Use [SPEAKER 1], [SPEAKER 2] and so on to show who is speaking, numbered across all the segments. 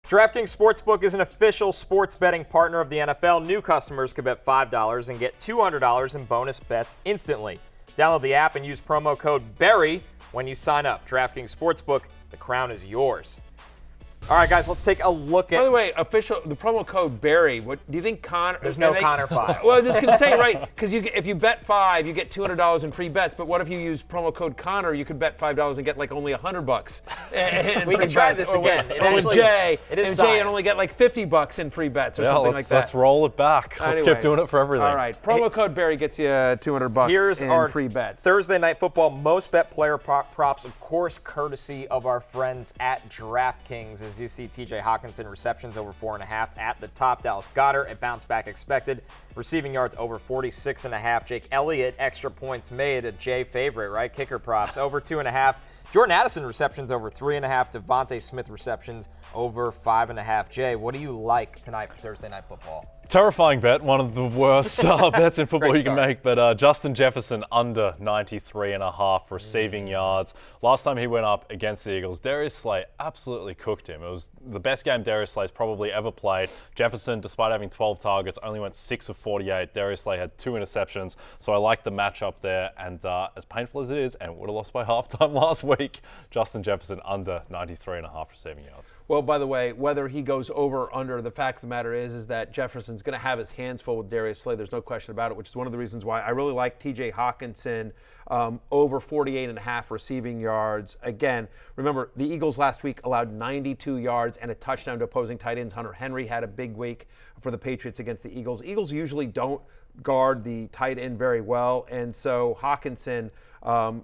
[SPEAKER 1] DraftKings Sportsbook is an official sports betting partner of the NFL. New customers can bet $5 and get $200 in bonus bets instantly. Download the app and use promo code BERRY when you sign up. DraftKings Sportsbook, the crown is yours. All right, guys, let's take a look at...
[SPEAKER 2] By the way, the promo code Barry, what do you think Connor...
[SPEAKER 1] There's no Connor 5.
[SPEAKER 2] Well, I was just going to say, right, because if you bet 5, you get $200 in free bets, but what if you use promo code Connor, you could bet $5 and get like only $100
[SPEAKER 1] We can try this again.
[SPEAKER 2] With Jay,
[SPEAKER 1] it is
[SPEAKER 2] Jay and only get like $50 in free bets or something like that.
[SPEAKER 3] Let's roll it back. Let's keep doing it for everything.
[SPEAKER 2] All right, promo code Barry gets you $200
[SPEAKER 1] Here's
[SPEAKER 2] in
[SPEAKER 1] our
[SPEAKER 2] free bets.
[SPEAKER 1] Thursday Night Football most bet player props, of course, courtesy of our friends at DraftKings. As you see, TJ Hockenson receptions over 4.5 at the top. Dallas Goedert, a bounce back expected. Receiving yards over 46.5. Jake Elliott, extra points made, a Jay favorite, right? Kicker props over 2.5. Jordan Addison receptions over 3.5. Devontae Smith receptions over 5.5. Jay, what do you like tonight for Thursday Night Football?
[SPEAKER 3] Terrifying bet, one of the worst bets in football you can make, but Justin Jefferson under 93.5 receiving yards. Last time he went up against the Eagles, Darius Slay absolutely cooked him. It was the best game Darius Slay's probably ever played. Jefferson, despite having 12 targets, only went 6 of 48. Darius Slay had 2 interceptions, so I like the matchup there, and as painful as it is, and would have lost by halftime last week, Justin Jefferson under 93.5 receiving yards.
[SPEAKER 2] Well, by the way, whether he goes over or under, the fact of the matter is that Jefferson's going to have his hands full with Darius Slay. There's no question about it, which is one of the reasons why I really like TJ Hockenson over 48.5 receiving yards. Again, remember, the Eagles last week allowed 92 yards and a touchdown to opposing tight ends. Hunter Henry had a big week for the Patriots against the Eagles. Eagles usually don't guard the tight end very well, and so Hockenson,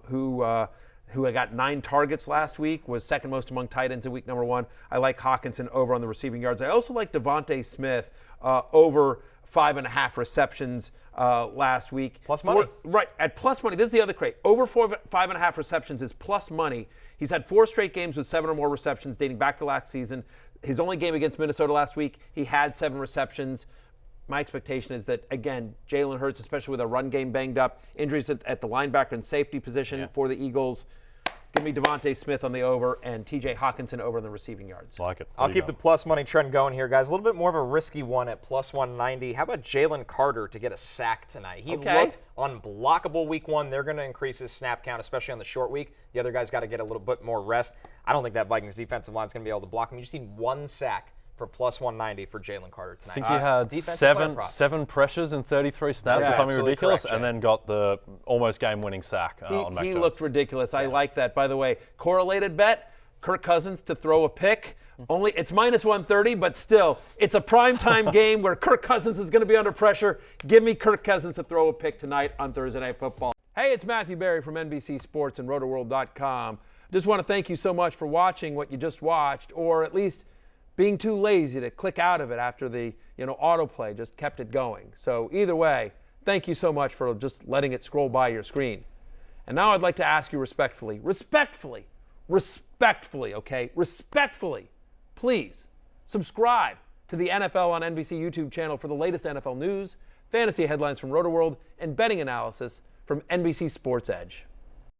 [SPEAKER 2] who got 9 targets last week, was second most among tight ends in week number 1. I like Hockenson over on the receiving yards. I also like Devontae Smith over 5.5 receptions last week.
[SPEAKER 1] Plus money.
[SPEAKER 2] Right, at plus money. This is the other crate. Over 5.5 receptions is plus money. He's had 4 straight games with 7 or more receptions dating back to last season. His only game against Minnesota last week, he had 7 receptions. My expectation is that, again, Jalen Hurts, especially with a run game banged up, injuries at the linebacker and safety position for the Eagles. Give me Devontae Smith on the over and TJ Hockenson over on the receiving yards.
[SPEAKER 3] Like it.
[SPEAKER 1] I'll keep the plus money trend going here, guys. A little bit more of a risky one at plus 190. How about Jalen Carter to get a sack tonight? He looked unblockable week 1. They're going to increase his snap count, especially on the short week. The other guy's got to get a little bit more rest. I don't think that Vikings defensive line is going to be able to block him. You just need 1 sack for plus 190 for Jalen Carter tonight.
[SPEAKER 3] I think he had seven pressures in 33 snaps or something ridiculous, and then got the almost game-winning sack on Mac Jones.
[SPEAKER 2] He looked ridiculous. I like that. By the way, correlated bet, Kirk Cousins to throw a pick. Only it's minus 130, but still, it's a primetime game where Kirk Cousins is going to be under pressure. Give me Kirk Cousins to throw a pick tonight on Thursday Night Football. Hey, it's Matthew Berry from NBC Sports and RotoWorld.com. Just want to thank you so much for watching what you just watched, or at least being too lazy to click out of it after the autoplay just kept it going. So either way, thank you so much for just letting it scroll by your screen. And now I'd like to ask you respectfully, please subscribe to the NFL on NBC YouTube channel for the latest NFL news, fantasy headlines from RotoWorld, and betting analysis from NBC Sports Edge.